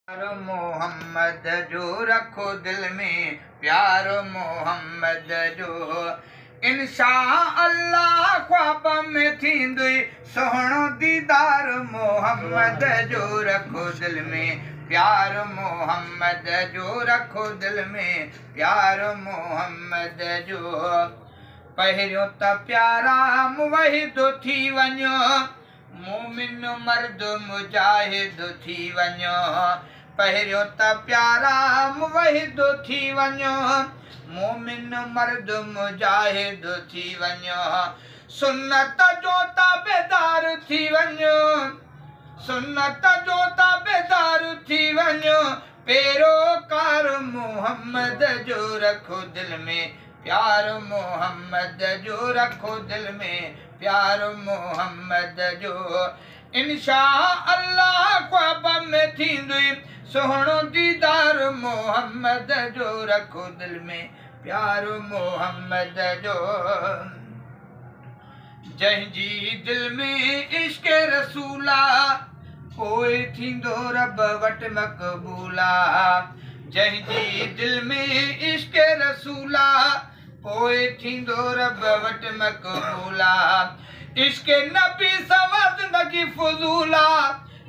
प्यारो मोहम्मद जो रखो दिल में, प्यारो मोहम्मद जो इंशा अल्लाह ख्वाब में थींदुई सोहणो दीदार मोहम्मद जो रखो दिल में, प्यारो मोहम्मद जो रखो दिल में, प्यारो मोहम्मद जो। पहिरियों त प्यारा मुवहिद थी वञो, मोमिन मर्द मुजाहिद थी वञो। पहिरियों त प्यारा मुवहिद थी वञो, मोमिन मर्द मुजाहिद थी वञो। सुन्नत जो ताबेदार थी वञो, सुन्नत जो ताबेदार थी वञो। पैरोकार मोहम्मद जो रखो दिल में, प्यारो मोहम्मद जो रखो दिल में, प्यारो मोहम्मद जो। इंशा अल्लाह ख्वाब में थींदुई सोहणो दीदार मोहम्मद जो रखो दिल में, प्यारो मोहम्मद जो। जंहिंजी दिल में इश्क रसूला, पोइ थींदो रब वटि मक़बूला। जंहिंजी दिल में इश्क रसूला, पोइ थींदो रब वटि मक़बूला। इश्क नबी सवा ज़िंदगी फज़ूला,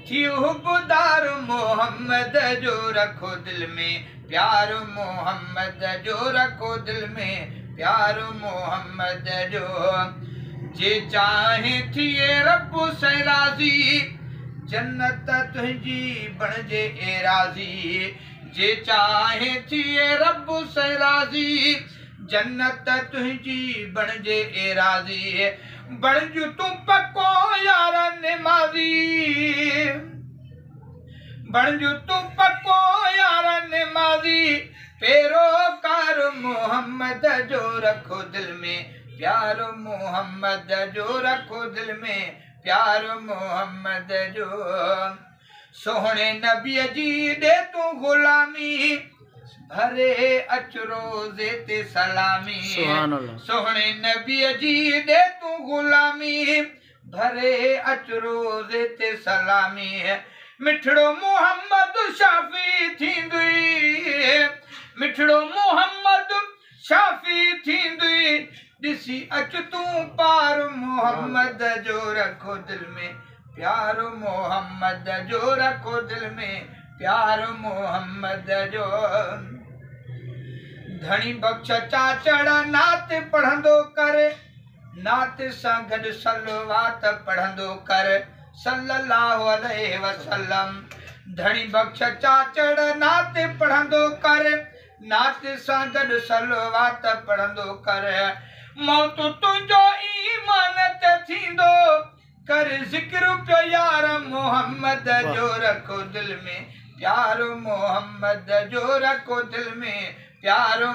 थियो हुब्बदार मोहम्मद जो रखो दिल में, प्यारो मोहम्मद जो रखो दिल में, प्यारो मोहम्मद जो। जे चाहे थिए रब से राज़ी, जन्नत तुंहिंजी बणिजे ए राज़ी। जे चाहे थिए रब से राज़ी, जन्नत तुंहिंजी बणिजे ए राज़ी। बणिजु तूं पको यार निमाज़ी, बणिजु तूं पको यार निमाज़ी। पैरोकार मोहम्मद जो रखो दिल में, प्यारो मोहम्मद जो रखो दिल में, प्यारो मोहम्मद जो। सोहणे नबीअ जी ॾे तूं ग़ुलामी, भरे अच रोज़े ते सलामी। सोहणे नबीअ जी ॾे तूं ग़ुलामी, भरे अच रोज़े ते सलामी। मिठड़ो मोहम्मद शाफ़ी थींदुई, मिठड़ो मोहम्मद शाफ़ी थींदुई। ॾिसी अच तूं पार मोहम्मद जो रखो दिल में, प्यारो मोहम्मद जो रखो दिल में, प्यारो मोहम्मद जो। धणी बख्श चाचड़ नात पढ़ंदो कर, नात सां गॾु सलवात पढ़ंदो कर, सल्लल्लाहु अलैहि वसल्लम। धणी बख्श चाचड़ नात पढ़ंदो कर, नात सां गॾु सलवात पढ़ंदो कर। मौत तुंहिंजो ईमान ते थींदो, कर ज़िक्र पियो यार मोहम्मद जो रखो दिल में, प्यारो मोहम्मद जो रखो दिल में, प्यारो।